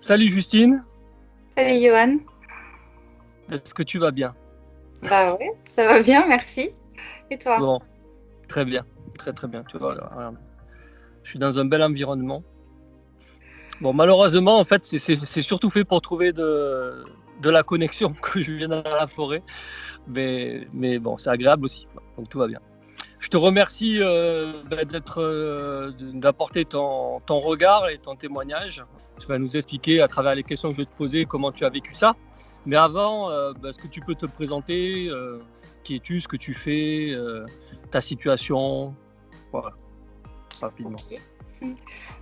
Salut Justine, Salut Johan. est-ce que tu vas bien? Bah ouais, ça va bien, merci. Et toi? Bon, très bien, très très bien. Tu vois, là, regarde, je suis dans un bel environnement. Bon, malheureusement, en fait, c'est surtout fait pour trouver de la connexion que je viens dans la forêt. Mais bon, c'est agréable aussi, donc tout va bien. Je te remercie d'apporter ton regard et ton témoignage. Tu vas nous expliquer à travers les questions que je vais te poser comment tu as vécu ça. Mais avant, est-ce que tu peux te présenter qui es-tu, ce que tu fais, ta situation, voilà, rapidement. Ok.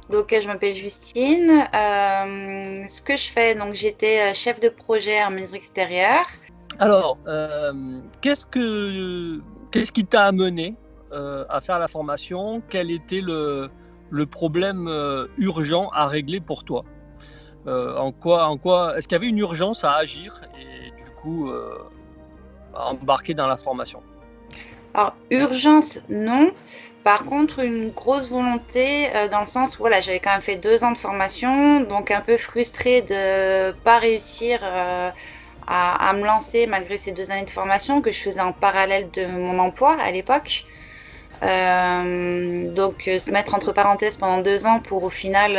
Donc je m'appelle Justine. Ce que je fais, donc j'étais chef de projet en ministre extérieur. Alors, qu'est-ce qui t'a amené à faire la formation? Quel était le problème urgent à régler pour toi? Est-ce qu'il y avait une urgence à agir et du coup à embarquer dans la formation? Alors urgence, non. Par contre, une grosse volonté dans le sens où voilà, j'avais quand même fait 2 ans de formation, donc un peu frustrée de pas réussir à me lancer malgré ces 2 années de formation que je faisais en parallèle de mon emploi à l'époque. Donc se mettre entre parenthèses pendant 2 ans pour au final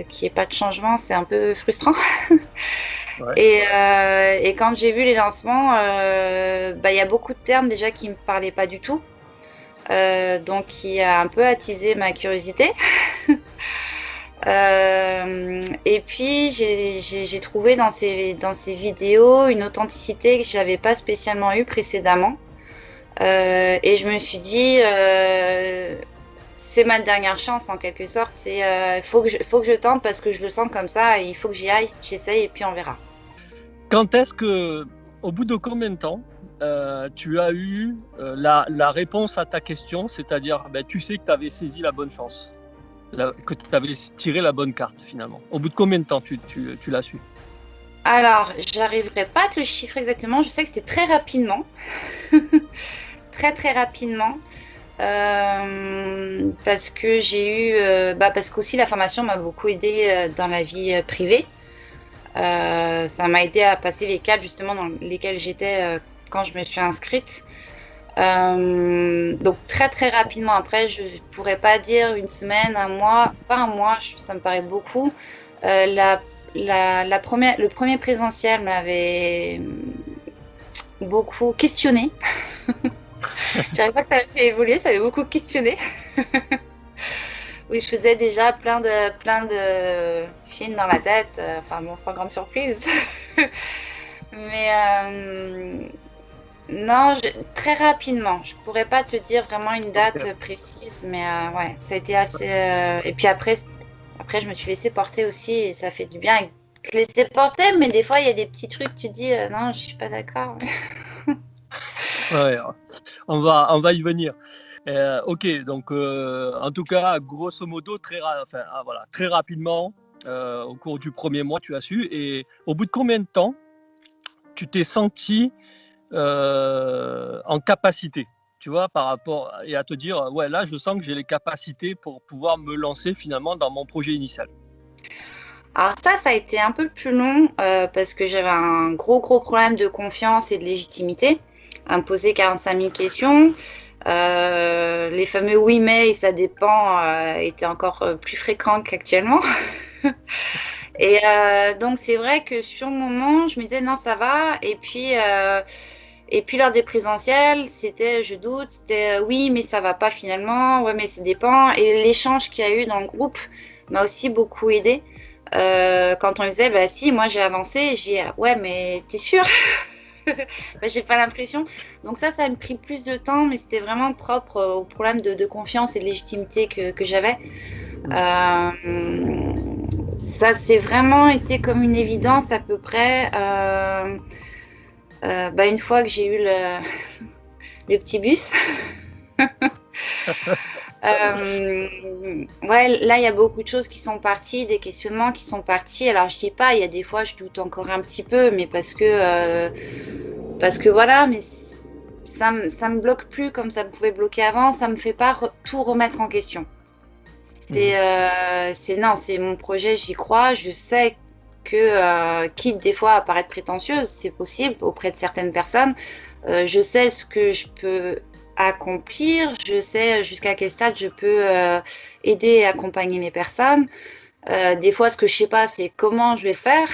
qu'il n'y ait pas de changement, c'est un peu frustrant. Ouais. Et quand j'ai vu les lancements, y a beaucoup de termes déjà qui ne me parlaient pas du tout. Donc qui a un peu attisé ma curiosité. Et puis j'ai trouvé dans ces vidéos une authenticité que j'avais pas spécialement eue précédemment. Et je me suis dit, c'est ma dernière chance en quelque sorte. C'est faut que je tente parce que je le sens comme ça. Et il faut que j'y aille, j'essaye et puis on verra. Au bout de combien de temps tu as eu la réponse à ta question, c'est-à-dire tu sais que tu avais saisi la bonne chance, que tu avais tiré la bonne carte finalement. Au bout de combien de temps tu l'as su? Alors, j'arriverai pas à te le chiffrer exactement. Je sais que c'était très rapidement, très très rapidement. Parce que j'ai eu, parce qu'aussi la formation m'a beaucoup aidé dans la vie privée. Ça m'a aidé à passer les caps justement dans lesquels j'étais quand je me suis inscrite. Donc très très rapidement après, je pourrais pas dire une semaine, un mois, pas un mois, ça me paraît beaucoup. Le premier présentiel m'avait beaucoup questionné. Je dirais pas que ça m'a fait évoluer, ça m'avait beaucoup questionné. Oui, je faisais déjà plein de films dans la tête, enfin bon, sans grande surprise. Mais non, très rapidement. Je pourrais pas te dire vraiment une Ok. date précise, mais ouais, ça a été assez. Et puis après, je me suis laissée porter aussi et ça fait du bien. Te laisser porter, mais des fois, il y a des petits trucs, tu te dis non, je suis pas d'accord. Ouais, on va y venir. Ok, donc en tout cas, grosso modo, très rapidement, au cours du premier mois, tu as su. Et au bout de combien de temps tu t'es senti en capacité, tu vois, par rapport et à te dire, ouais, là, je sens que j'ai les capacités pour pouvoir me lancer finalement dans mon projet initial. Alors ça a été un peu plus long parce que j'avais un gros problème de confiance et de légitimité à me poser 45 000 questions. Les fameux oui mais et ça dépend étaient encore plus fréquents qu'actuellement. Et donc c'est vrai que sur le moment, je me disais non ça va. Et puis lors des présentiels, c'était je doute, c'était oui mais ça va pas finalement, ouais mais ça dépend. Et l'échange qu'il y a eu dans le groupe m'a aussi beaucoup aidé. Quand on me disait bah si moi j'ai avancé, j'ai ouais mais t'es sûr? Bah, j'ai pas l'impression. Donc ça a pris plus de temps, mais c'était vraiment propre au problème de confiance et de légitimité que j'avais. Mm. Euh, Ça c'est vraiment été comme une évidence à peu près. Une fois que j'ai eu le petit bus. Ouais, là, il y a beaucoup de choses qui sont parties, des questionnements qui sont partis. Alors, je dis pas, il y a des fois, je doute encore un petit peu, mais parce que voilà, mais ça me bloque plus comme ça me pouvait bloquer avant. Ça me fait pas tout remettre en question. Mhm. Non, c'est mon projet, j'y crois. Je sais quitte des fois à paraître prétentieuse, c'est possible auprès de certaines personnes, je sais ce que je peux accomplir, je sais jusqu'à quel stade je peux aider et accompagner mes personnes. Des fois, ce que je sais pas, c'est comment je vais le faire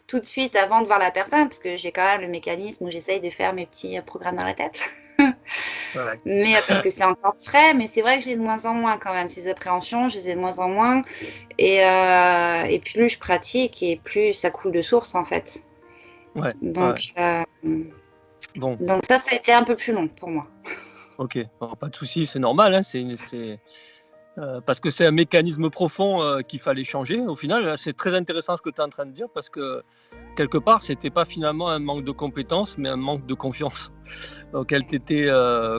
tout de suite avant de voir la personne, parce que j'ai quand même le mécanisme où j'essaye de faire mes petits programmes dans la tête. Ouais. Mais parce que c'est encore frais, mais c'est vrai que j'ai de moins en moins quand même ces appréhensions, je les ai de moins en moins. Et plus je pratique et plus ça coule de source en fait. Ouais. Donc, Bon, donc ça a été un peu plus long pour moi. ok. Alors, pas de souci, c'est normal. Hein, parce que c'est un mécanisme profond qu'il fallait changer. Au final, c'est très intéressant ce que tu es en train de dire parce que quelque part, c'était pas finalement un manque de compétences, mais un manque de confiance auquel tu étais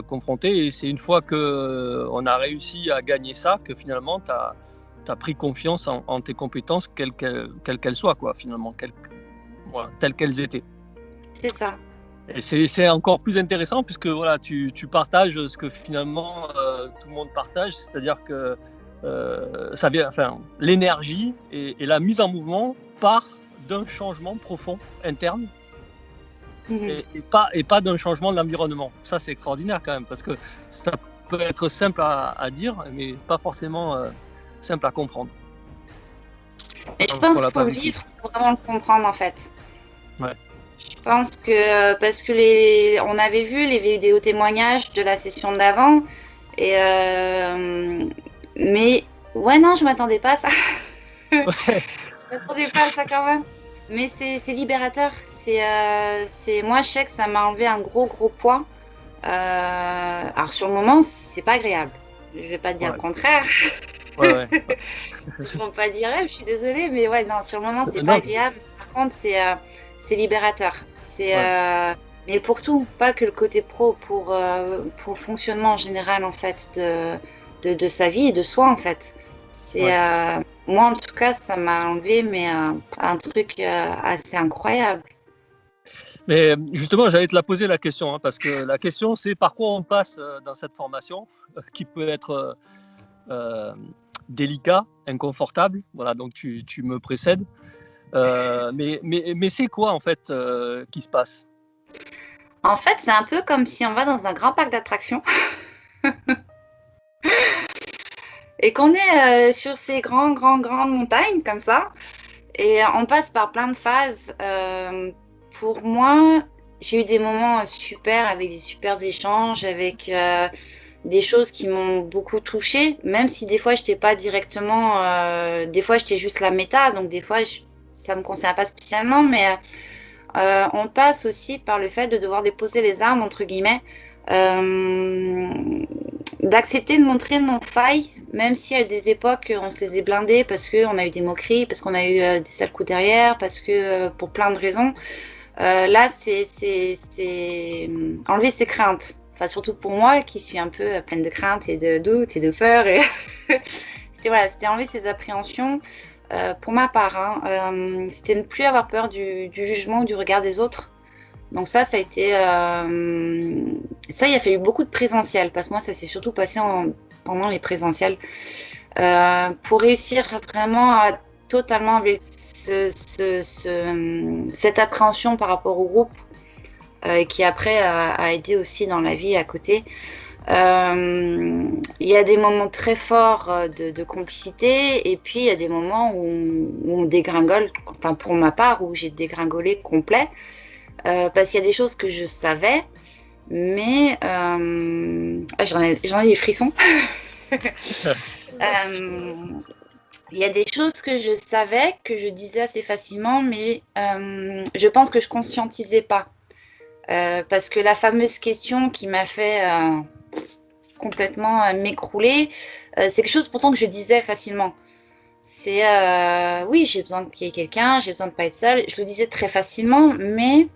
confronté. Et c'est une fois qu'on a réussi à gagner ça que finalement, tu as pris confiance en tes compétences, quelles qu'elles soient, quoi, finalement, voilà, telles qu'elles étaient. C'est ça. Et c'est encore plus intéressant puisque voilà, tu partages ce que finalement tout le monde partage, c'est-à-dire que ça vient, enfin, l'énergie et la mise en mouvement part d'un changement profond interne et pas d'un changement de l'environnement. Ça, c'est extraordinaire quand même parce que ça peut être simple à dire, mais pas forcément simple à comprendre. Mais je pense On l'a qu'il faut pas le vécu. vivre pour vraiment le comprendre en fait. Ouais. Je pense que parce que on avait vu les vidéos témoignages de la session d'avant et mais ouais non je m'attendais pas à ça. Ouais. Je m'attendais pas à ça quand même. Mais c'est libérateur. C'est moi je sais que ça m'a enlevé un gros poids. Alors sur le moment c'est pas agréable. Je vais pas te dire Ouais. le contraire. Ouais. Je ne vais pas dire, je suis désolée, mais ouais, non, sur le moment, c'est pas Non. agréable. Par contre, c'est libérateur. Ouais. Mais pour tout, pas que le côté pro, pour le fonctionnement en général, en fait, de sa vie et de soi, en fait. Ouais. Moi, en tout cas, ça m'a enlevé, mais un truc assez incroyable. Mais justement, j'allais te la poser la question, hein, parce que la question, c'est par quoi on passe dans cette formation, qui peut être délicat, inconfortable. Voilà, donc tu me précèdes. Mais c'est quoi en fait qui se passe? En fait, c'est un peu comme si on va dans un grand parc d'attractions et qu'on est sur ces grandes montagnes comme ça. Et on passe par plein de phases. Pour moi, j'ai eu des moments super avec des super échanges, avec des choses qui m'ont beaucoup touchée, même si des fois, je n'étais pas directement. Des fois, j'étais juste la méta, donc des fois, ça ne me concerne pas spécialement, mais on passe aussi par le fait de devoir déposer les armes, entre guillemets. D'accepter de montrer nos failles, même s'il y a eu des époques on se les est blindés parce qu'on a eu des moqueries, parce qu'on a eu des sales coups derrière, parce que pour plein de raisons. Là, c'est enlever ses craintes. Enfin, surtout pour moi qui suis un peu pleine de craintes et de doutes et de peurs. Et c'était enlever ses appréhensions. Pour ma part, hein, c'était ne plus avoir peur du jugement ou du regard des autres. Donc ça a été... ça, il a fallu beaucoup de présentiel, parce que moi, ça s'est surtout passé pendant les présentiels. Pour réussir vraiment à totalement enlever cette appréhension par rapport au groupe, qui après a aidé aussi dans la vie à côté. Il y a des moments très forts de complicité, et puis il y a des moments où on dégringole, enfin pour ma part, où j'ai dégringolé complet. Parce qu'il y a des choses que je savais, mais j'en ai des frissons. Il y a des choses que je savais, que je disais assez facilement, mais je pense que je conscientisais pas. Parce que la fameuse question qui m'a fait complètement m'écrouler, c'est quelque chose pourtant que je disais facilement. C'est oui, j'ai besoin qu'il y ait quelqu'un, j'ai besoin de pas être seule. Je le disais très facilement, mais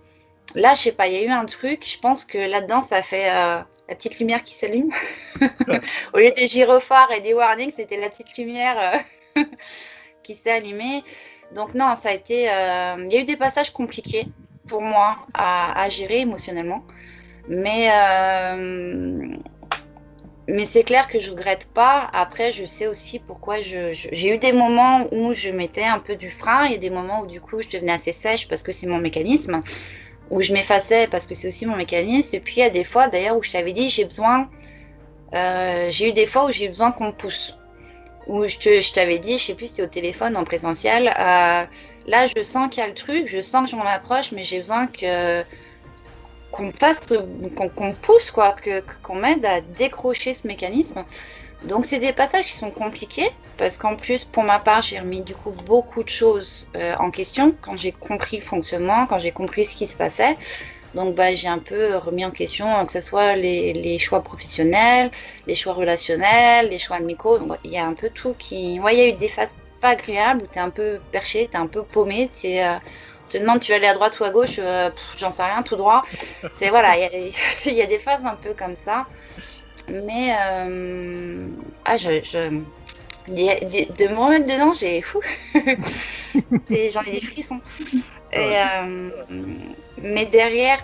là, je sais pas, il y a eu un truc, je pense que là-dedans, ça fait la petite lumière qui s'allume. Au lieu des gyrophares et des warnings, c'était la petite lumière qui s'est allumée. Donc non, ça a été... il y a eu des passages compliqués pour moi à gérer émotionnellement. Mais mais c'est clair que je regrette pas. Après, je sais aussi pourquoi j'ai eu des moments où je mettais un peu du frein. Il y a des moments où du coup je devenais assez sèche parce que c'est mon mécanisme, où je m'effaçais parce que c'est aussi mon mécanisme. Et puis il y a des fois d'ailleurs où je t'avais dit j'ai eu des fois où j'ai eu besoin qu'on me pousse. Où je t'avais dit, je sais plus si c'est au téléphone, en présentiel, là je sens qu'il y a le truc, je sens que je m'en approche, mais j'ai besoin qu'on me fasse, qu'on me pousse, quoi, qu'on m'aide à décrocher ce mécanisme. Donc c'est des passages qui sont compliqués, parce qu'en plus, pour ma part, j'ai remis du coup beaucoup de choses en question, quand j'ai compris le fonctionnement, quand j'ai compris ce qui se passait. Donc bah, j'ai un peu remis en question, que ce soit les choix professionnels, les choix relationnels, les choix amicaux. Donc, il y a un peu tout qui... Ouais, il y a eu des phases pas agréables où tu es un peu perché, tu es un peu paumé, tu te demandes tu vas aller à droite ou à gauche, j'en sais rien, tout droit. C'est voilà, il y a des phases un peu comme ça. Mais de me remettre dedans, j'en ai des frissons. Et, Ouais. mais derrière,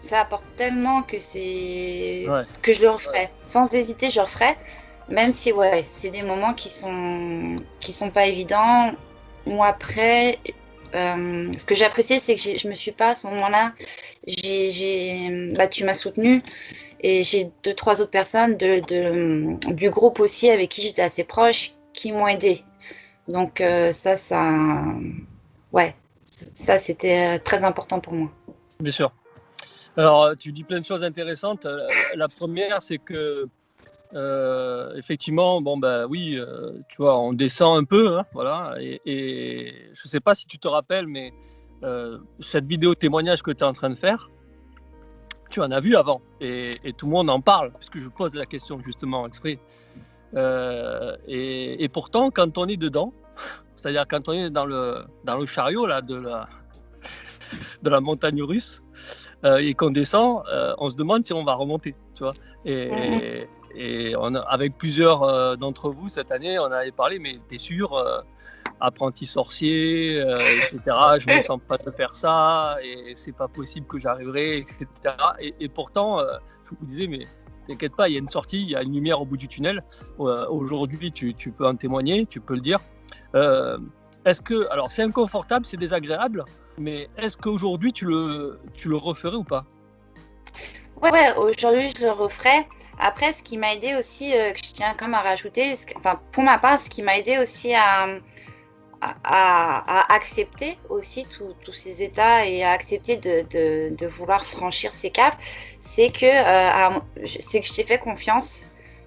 ça apporte tellement que Ouais. je le referai. Sans hésiter, je le referai. Même si ouais, c'est des moments qui sont pas évidents. Moi après, ce que j'ai apprécié, c'est que je me suis pas à ce moment-là. Bah, tu m'as soutenue et j'ai 2, 3 autres personnes du groupe aussi avec qui j'étais assez proche qui m'ont aidée. Donc ouais, ça c'était très important pour moi. Bien sûr. Alors, tu dis plein de choses intéressantes. La première, c'est que effectivement, bon ben oui, tu vois, on descend un peu, hein, voilà. Et je sais pas si tu te rappelles, mais cette vidéo témoignage que tu es en train de faire, tu en as vu avant, et tout le monde en parle, puisque je pose la question justement exprès. Et pourtant, quand on est dedans, c'est-à-dire quand on est dans le chariot là de la montagne russe, et qu'on descend, on se demande si on va remonter, tu vois. Mhm. Et avec plusieurs d'entre vous cette année, on avait parlé, mais t'es sûr, apprenti sorcier, etc. Je me sens pas de faire ça, et c'est pas possible que j'arriverai, etc. Et pourtant, je vous disais, mais t'inquiète pas, il y a une sortie, il y a une lumière au bout du tunnel. Aujourd'hui, tu peux en témoigner, tu peux le dire. Euh, alors c'est inconfortable, c'est désagréable, mais est-ce qu'aujourd'hui tu le referais ou pas? Ouais, aujourd'hui je le referai. Après, ce qui m'a aidé aussi, que je tiens quand même à rajouter, enfin pour ma part, ce qui m'a aidé aussi à accepter aussi tous ces états et à accepter de vouloir franchir ces caps, c'est que je t'ai fait confiance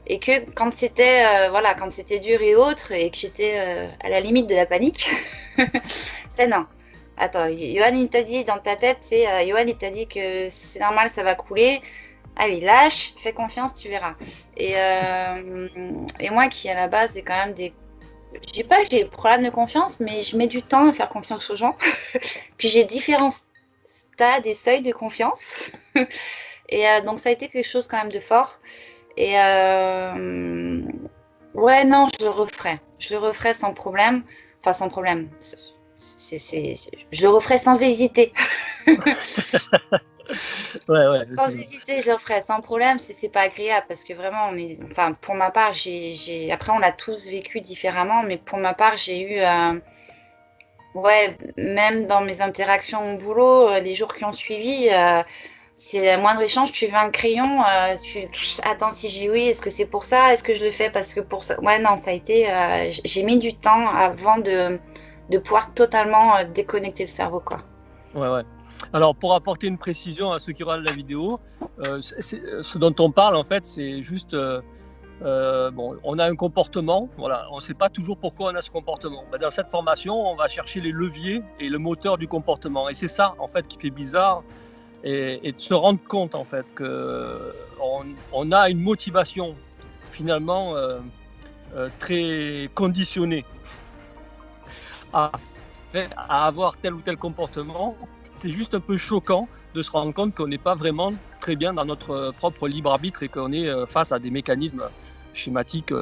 et que quand c'était dur et autre et que j'étais à la limite de la panique, c'est non. Attends, Johan il t'a dit dans ta tête, Johan il t'a dit que c'est normal, ça va couler. Allez, lâche, fais confiance, tu verras. Et moi qui à la base c'est quand même je dis pas que j'ai des problèmes de confiance, mais je mets du temps à faire confiance aux gens. Puis j'ai différents stades et seuils de confiance. Et donc ça a été quelque chose quand même de fort. Et ouais, non, je le referai. Je le referai sans problème. Enfin, sans problème. Je le referai sans hésiter. Ouais, ouais. Sans hésiter, je le ferai sans problème. C'est pas agréable parce que vraiment, enfin, pour ma part, après, on l'a tous vécu différemment, mais pour ma part, j'ai eu, ouais, même dans mes interactions au boulot, les jours qui ont suivi, c'est la moindre échange, tu veux un crayon, attends, si j'ai oui, est-ce que c'est pour ça? Est-ce que je le fais parce que pour ça? Ouais, non, ça a été, j'ai mis du temps avant de pouvoir totalement déconnecter le cerveau, quoi. Ouais, ouais. Alors, pour apporter une précision à ceux qui regardent la vidéo, ce dont on parle, en fait, c'est juste, bon, on a un comportement, voilà, on ne sait pas toujours pourquoi on a ce comportement. Ben, dans cette formation, on va chercher les leviers et le moteur du comportement. Et c'est ça, en fait, qui fait bizarre, et de se rendre compte, en fait, qu'on a une motivation, finalement, très conditionnée à, à avoir tel ou tel comportement. C'est juste un peu choquant de se rendre compte qu'on n'est pas vraiment très bien dans notre propre libre arbitre, et qu'on est face à des mécanismes schématiques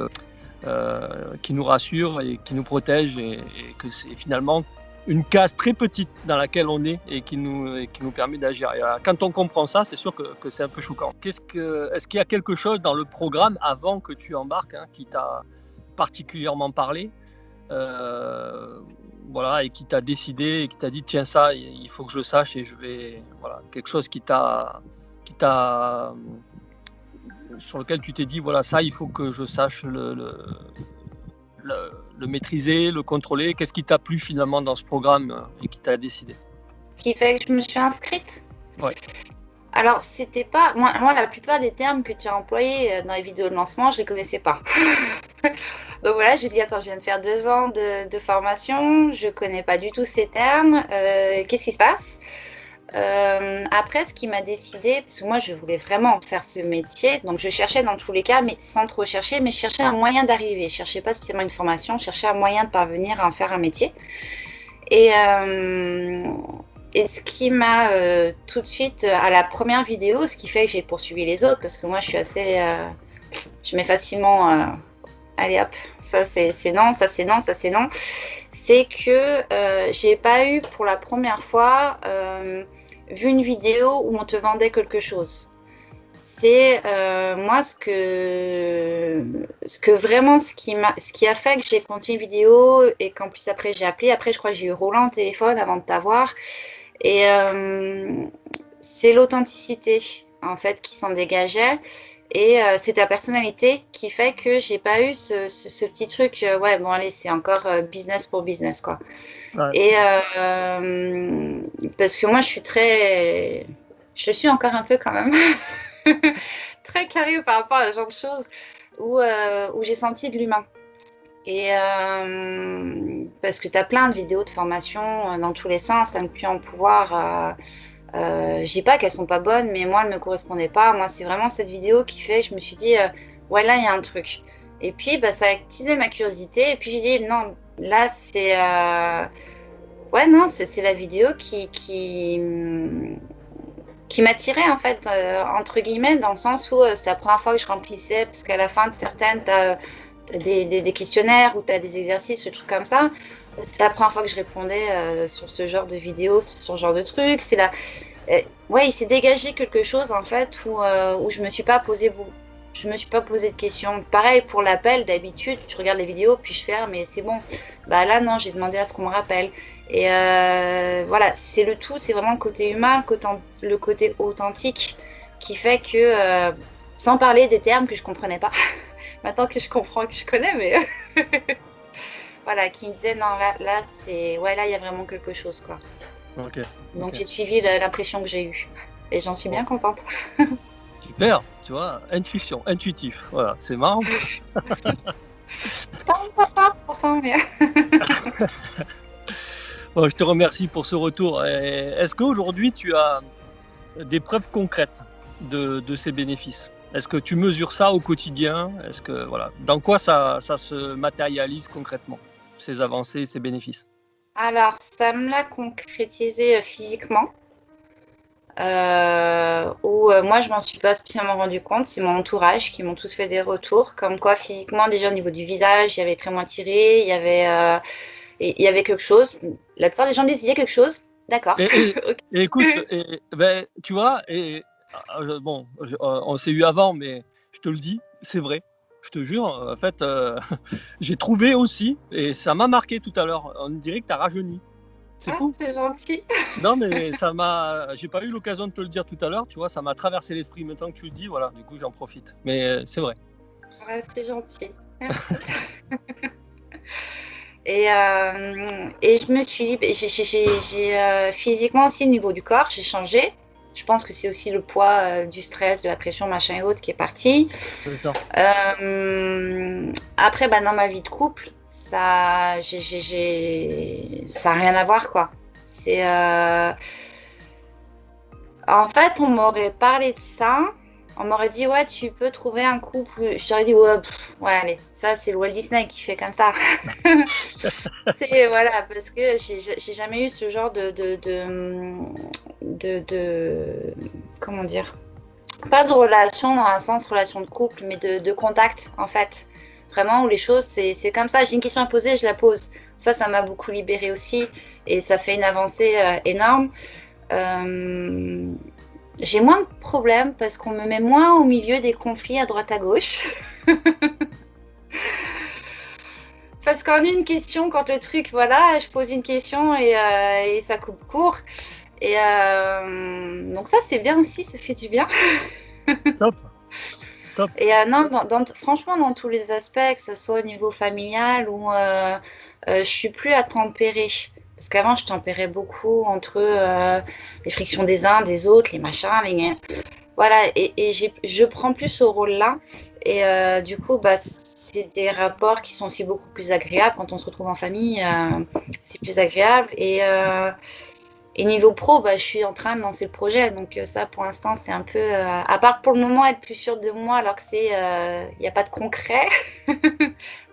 qui nous rassurent et qui nous protègent, et que c'est finalement une case très petite dans laquelle on est et qui nous permet d'agir. Et quand on comprend ça, c'est sûr que c'est un peu choquant. Est-ce qu'il y a quelque chose dans le programme avant que tu embarques qui t'a particulièrement parlé, voilà, et qui t'a décidé et qui t'a dit tiens, ça il faut que je le sache et je vais, voilà, quelque chose qui t'a sur lequel tu t'es dit voilà, ça il faut que je sache le maîtriser, le contrôler. Qu'est-ce qui t'a plu finalement dans ce programme et qui t'a décidé? Ce qui fait que je me suis inscrite. Ouais. Alors, c'était pas. Moi, la plupart des termes que tu as employés dans les vidéos de lancement, je les connaissais pas. Donc voilà, je me suis dit, attends, je viens de faire 2 ans de formation, je connais pas du tout ces termes. Qu'est-ce qui se passe? Après, ce qui m'a décidé, parce que moi, je voulais vraiment faire ce métier, donc je cherchais dans tous les cas, mais sans trop chercher, mais je cherchais un moyen d'arriver. Je cherchais pas spécialement une formation, je cherchais un moyen de parvenir à en faire un métier. Et ce qui m'a tout de suite, à la première vidéo, ce qui fait que j'ai poursuivi les autres, parce que moi, je suis assez... je mets facilement... allez hop, ça c'est non, ça c'est non, ça c'est non. C'est que j'ai pas eu pour la première fois vu une vidéo où on te vendait quelque chose. C'est moi ce qui a fait que j'ai continué une vidéo et qu'en plus après j'ai appelé. Après je crois que j'ai eu Roland au téléphone avant de t'avoir. Et c'est l'authenticité en fait qui s'en dégageait. Et c'est ta personnalité qui fait que j'ai pas eu ce petit truc, ouais, bon, allez, c'est encore business pour business, quoi. Ouais. Et parce que moi, je suis encore un peu quand même très carrée par rapport à ce genre de choses où j'ai senti de l'humain. Et parce que tu as plein de vidéos de formation dans tous les sens, à ne plus en pouvoir. Je dis pas qu'elles sont pas bonnes, mais moi, elles me correspondaient pas. Moi, c'est vraiment cette vidéo qui fait, je me suis dit, ouais, là, il y a un truc. Et puis, ça a attisé ma curiosité. Et puis, j'ai dit, non, là, c'est... ouais, non, c'est la vidéo qui m'attirait, en fait, entre guillemets, dans le sens où c'est la première fois que je remplissais, parce qu'à la fin de certaines, tu as des questionnaires ou tu as des exercices, des trucs comme ça. C'est la première fois que je répondais sur ce genre de vidéos, sur ce genre de trucs. C'est la... ouais, il s'est dégagé quelque chose en fait où je me suis pas posé de questions. Pareil pour l'appel, d'habitude, je regarde les vidéos puis je fais mais c'est bon. Là non, j'ai demandé à ce qu'on me rappelle. Et voilà, c'est le tout, c'est vraiment le côté humain, le côté authentique qui fait que sans parler des termes que je comprenais pas. Maintenant que je comprends, que je connais, mais voilà, qui me disait non, là c'est ouais, là il y a vraiment quelque chose, quoi. Okay. Donc j'ai suivi l'impression que j'ai eue et j'en suis bien contente. Super, tu vois, intuitif, voilà, c'est marrant. C'est pas important pourtant, mais Bon, je te remercie pour ce retour. Est-ce qu'aujourd'hui tu as des preuves concrètes de ces bénéfices? Est-ce que tu mesures ça au quotidien? Est-ce que voilà, dans quoi ça se matérialise concrètement, ces avancées, ces bénéfices? Alors, ça me l'a concrétisé physiquement. Où moi je m'en suis pas spécialement rendu compte, c'est mon entourage qui m'ont tous fait des retours, comme quoi physiquement déjà au niveau du visage, il y avait très moins tiré, il y avait quelque chose. La plupart des gens disent il y a quelque chose, d'accord. Et écoute, tu vois, bon, on s'est eu avant, mais je te le dis, c'est vrai. Je te jure, en fait, j'ai trouvé aussi, et ça m'a marqué tout à l'heure, on dirait que tu as rajeuni. C'est fou. C'est gentil. Non, mais j'ai pas eu l'occasion de te le dire tout à l'heure, tu vois, ça m'a traversé l'esprit maintenant que tu le dis, voilà, du coup j'en profite. Mais c'est vrai. Ouais, c'est gentil. Merci. Et je me suis dit, j'ai physiquement aussi au niveau du corps, j'ai changé. Je pense que c'est aussi le poids du stress, de la pression, machin et autres qui est parti. C'est ça. Après, dans ma vie de couple, ça n'a rien à voir, quoi. C'est en fait, on m'aurait parlé de ça. On m'aurait dit, ouais, tu peux trouver un couple. Je t'aurais dit, ouais, ouais, allez, ça, c'est le Walt Disney qui fait comme ça. Voilà, parce que j'ai jamais eu ce genre comment dire, pas de relation dans un sens relation de couple, mais de contact, en fait. Vraiment, où les choses, c'est comme ça. J'ai une question à poser, je la pose. Ça m'a beaucoup libérée aussi. Et ça fait une avancée énorme. J'ai moins de problèmes parce qu'on me met moins au milieu des conflits à droite à gauche. Parce qu'en une question, quand le truc, voilà, je pose une question et ça coupe court. Et donc ça, c'est bien aussi, ça fait du bien. Top, top. Et non, franchement, dans tous les aspects, que ce soit au niveau familial ou je suis plus à tempérer. Parce qu'avant, je tempérais beaucoup entre les frictions des uns, des autres, les machins, voilà. Et je prends plus ce rôle-là. Et du coup, bah, c'est des rapports qui sont aussi beaucoup plus agréables. Quand on se retrouve en famille, c'est plus agréable. Et niveau pro, bah, je suis en train de lancer le projet. Donc ça, pour l'instant, c'est un peu... à part pour le moment être plus sûre de moi, alors que il n'y a pas de concret.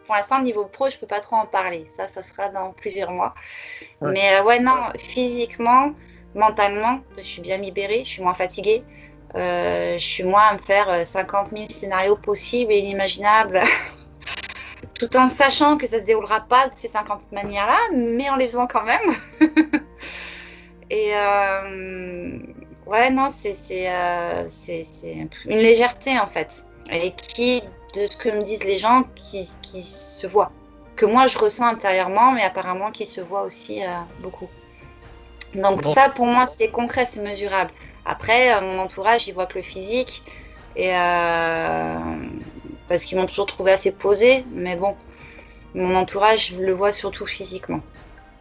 Pour l'instant, le niveau pro, je ne peux pas trop en parler. Ça sera dans plusieurs mois. Ouais. Mais ouais, non, physiquement, mentalement, je suis bien libérée. Je suis moins fatiguée. Je suis moins à me faire 50 000 scénarios possibles et inimaginables. Tout en sachant que ça ne se déroulera pas de ces 50 manières-là, mais en les faisant quand même. Et ouais, non, c'est une légèreté en fait. Et qui, de ce que me disent les gens, qui se voit. Que moi je ressens intérieurement, mais apparemment qui se voit aussi beaucoup. Donc Bon, ça, pour moi, c'est concret, c'est mesurable. Après, mon entourage, il voit que le physique. Et parce qu'ils m'ont toujours trouvé assez posée. Mais bon, mon entourage, je le vois surtout physiquement.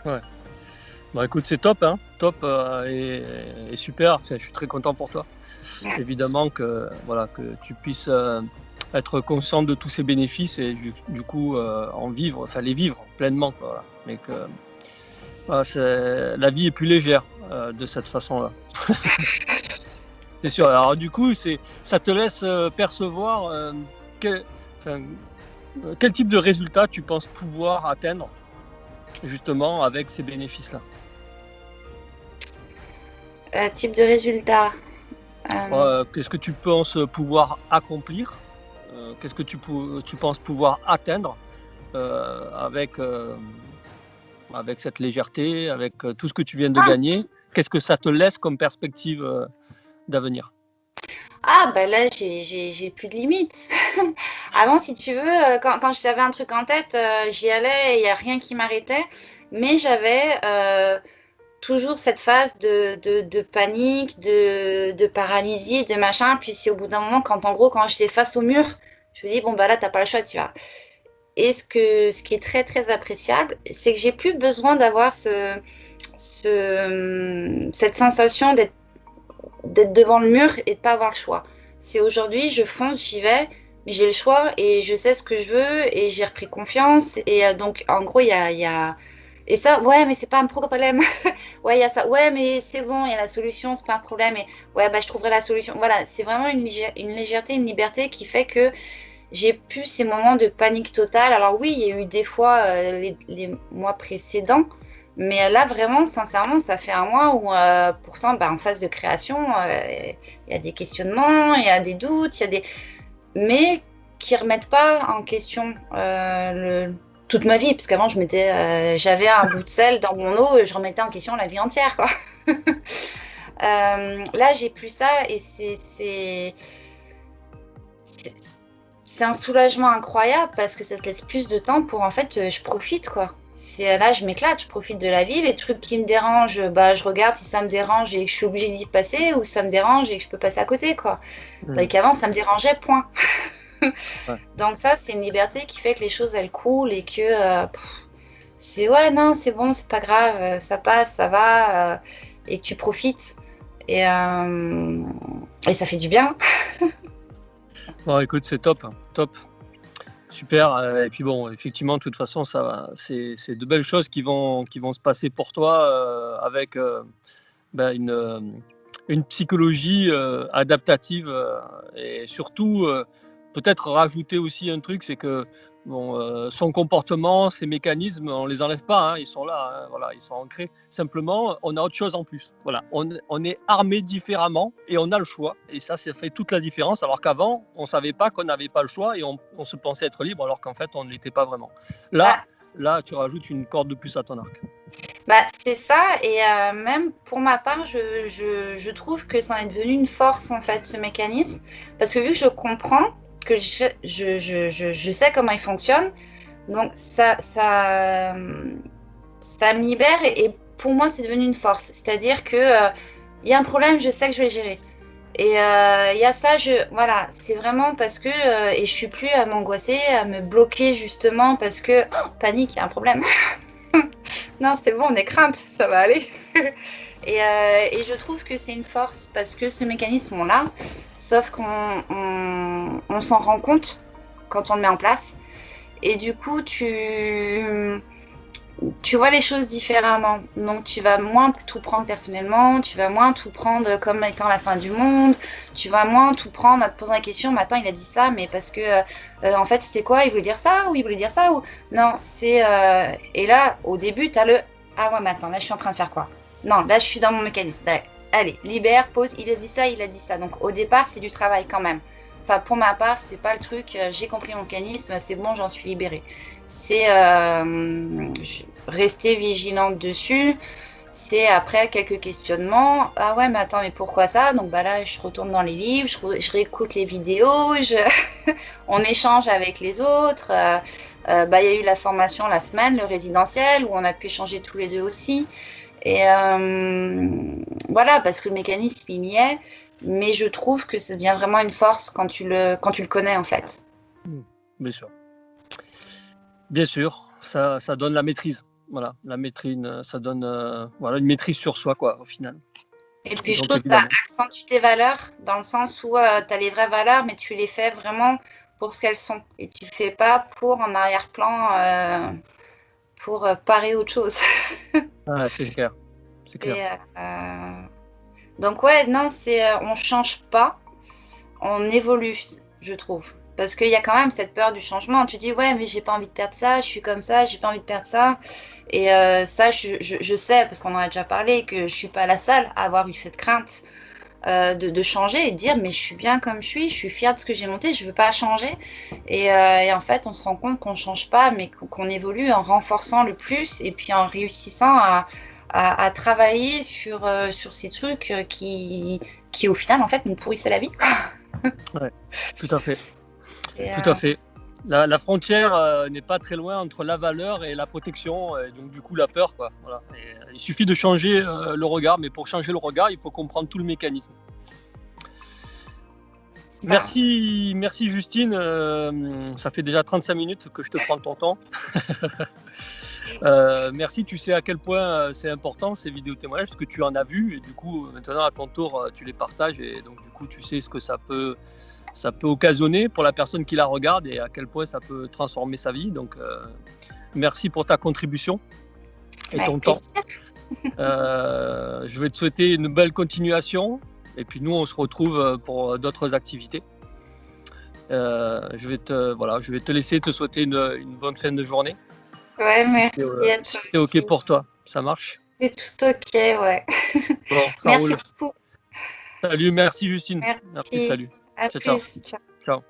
ouais. Bah écoute, c'est top, hein, top et super. Enfin, je suis très content pour toi. Ouais. Évidemment que voilà que tu puisses être conscient de tous ces bénéfices et du coup en vivre, enfin les vivre pleinement, quoi, voilà. Mais que voilà, la vie est plus légère de cette façon-là. C'est sûr. Alors du coup, ça te laisse percevoir quel, enfin, quel type de résultat tu penses pouvoir atteindre justement avec ces bénéfices-là. Type de résultat. Qu'est-ce que tu penses pouvoir accomplir? Qu'est-ce que tu penses pouvoir atteindre avec cette légèreté, avec tout ce que tu viens de gagner? Qu'est-ce que ça te laisse comme perspective d'avenir? Ah, bah là, j'ai plus de limites. Avant, si tu veux, quand j'avais un truc en tête, j'y allais et il n'y a rien qui m'arrêtait. Mais j'avais toujours cette phase de panique, de paralysie, de machin. Puis c'est au bout d'un moment, quand j'étais face au mur, je me dis, bon, bah là, t'as pas le choix, tu vas. Et ce qui est très, très appréciable, c'est que j'ai plus besoin d'avoir cette sensation d'être devant le mur et de pas avoir le choix. C'est aujourd'hui, je fonce, j'y vais, mais j'ai le choix et je sais ce que je veux et j'ai repris confiance. Et donc, en gros, il y a... Et ça, ouais, mais c'est pas un problème. Ouais, il y a ça. Ouais, mais c'est bon, il y a la solution, c'est pas un problème. Et ouais, bah, je trouverai la solution. Voilà, c'est vraiment une légèreté, une liberté qui fait que j'ai plus ces moments de panique totale. Alors oui, il y a eu des fois, les mois précédents, mais là, vraiment, sincèrement, ça fait un mois où, pourtant, bah, en phase de création, il y a des questionnements, il y a des doutes, mais qui remettent pas en question toute ma vie. Parce qu'avant, j'avais un bout de sel dans mon eau et je remettais en question la vie entière, quoi. Là, j'ai plus ça et c'est un soulagement incroyable parce que ça te laisse plus de temps pour, en fait, je profite, quoi. Là, je m'éclate, je profite de la vie. Les trucs qui me dérangent, bah, je regarde si ça me dérange et que je suis obligée d'y passer ou si ça me dérange et que je peux passer à côté, quoi. Tandis qu'avant, ça me dérangeait, point. Ouais. Donc ça, c'est une liberté qui fait que les choses, elles coulent et que c'est ouais, non, c'est bon, c'est pas grave, ça passe, ça va, et que tu profites. Et ça fait du bien. Bon, écoute, c'est top, hein, top, super. Et puis bon, effectivement, de toute façon, c'est de belles choses qui vont se passer pour toi avec ben, une psychologie adaptative et surtout peut-être rajouter aussi un truc, c'est que Bon, son comportement, ses mécanismes, on les enlève pas, hein, ils sont là, hein, voilà, ils sont ancrés. Simplement, on a autre chose en plus. Voilà, on est armé différemment et on a le choix. Et ça fait toute la différence. Alors qu'avant, on savait pas qu'on n'avait pas le choix et on se pensait être libre, alors qu'en fait, on ne l'était pas vraiment. Là, tu rajoutes une corde de plus à ton arc. C'est ça, et même pour ma part, je trouve que ça en est devenu une force en fait, ce mécanisme, parce que vu que je comprends, que je sais comment il fonctionne, donc ça me libère, et pour moi c'est devenu une force, c'est-à-dire que il y a un problème, je sais que je vais le gérer. Et il y a ça, voilà, c'est vraiment parce que, et je suis plus à m'angoisser, à me bloquer justement parce que, panique, il y a un problème. Non, c'est bon, on est crainte, ça va aller. Et je trouve que c'est une force parce que ce mécanisme, on l'a, sauf qu'on s'en rend compte quand on le met en place. Et du coup, tu vois les choses différemment. Donc, tu vas moins tout prendre personnellement, tu vas moins tout prendre comme étant la fin du monde, tu vas moins tout prendre à te poser la question, mais attends, il a dit ça, mais parce que, en fait, c'était quoi? Il voulait dire ça ou il voulait dire ça ou... Non, c'est... Et là, au début, tu as le... Ah ouais, mais attends, là, je suis en train de faire quoi? Non, là, je suis dans mon mécanisme. Allez, libère, pause, il a dit ça, il a dit ça. Donc, au départ, c'est du travail quand même. Enfin, pour ma part, c'est pas le truc, j'ai compris mon mécanisme, c'est bon, j'en suis libérée. C'est rester vigilante dessus. C'est après quelques questionnements. Ah ouais, mais attends, mais pourquoi ça? Donc là, je retourne dans les livres, je réécoute les vidéos, on échange avec les autres. Il y a eu la formation la semaine, le résidentiel, où on a pu échanger tous les deux aussi. Et voilà, parce que le mécanisme, il y est. Mais je trouve que ça devient vraiment une force quand tu le connais, en fait. Bien sûr. Bien sûr, ça donne la maîtrise. Voilà, la maîtrise, ça donne une maîtrise sur soi, quoi, au final. Et puis, je trouve que ça accentue tes valeurs, dans le sens où tu as les vraies valeurs, mais tu les fais vraiment pour ce qu'elles sont. Et tu ne le fais pas pour en arrière-plan, pour parer autre chose. Ah, c'est clair. C'est clair. Donc, ouais, non, on ne change pas, on évolue, je trouve. Parce qu'il y a quand même cette peur du changement. Tu dis, ouais, mais j'ai pas envie de perdre ça, je suis comme ça, j'ai pas envie de perdre ça. Et ça, je sais, parce qu'on en a déjà parlé, que je suis pas la seule à avoir eu cette crainte de changer et de dire, mais je suis bien comme je suis fière de ce que j'ai monté, je veux pas changer. Et en fait, on se rend compte qu'on change pas, mais qu'on évolue en renforçant le plus et puis en réussissant à travailler sur ces trucs qui, au final, en fait, nous pourrissaient la vie, quoi. Ouais, tout à fait. Tout à fait. La frontière n'est pas très loin entre la valeur et la protection, et donc du coup la peur, quoi. Voilà. Il suffit de changer le regard, mais pour changer le regard, il faut comprendre tout le mécanisme. Merci Justine. Ça fait déjà 35 minutes que je te prends ton temps. Merci, tu sais à quel point c'est important ces vidéos témoignages, parce que tu en as vu, et du coup maintenant à ton tour tu les partages, et donc du coup tu sais ce que ça peut occasionner pour la personne qui la regarde et à quel point ça peut transformer sa vie. Donc merci pour ta contribution et ton temps. Je vais te souhaiter une belle continuation, et puis nous on se retrouve pour d'autres activités. Je vais te laisser te souhaiter une bonne fin de journée. Ouais, merci. Si c'est ok pour toi, ça marche? C'est tout ok, ouais. Bon, ça merci roule. beaucoup. Salut, merci Justine. Merci, salut. à Ciao, plus. ciao.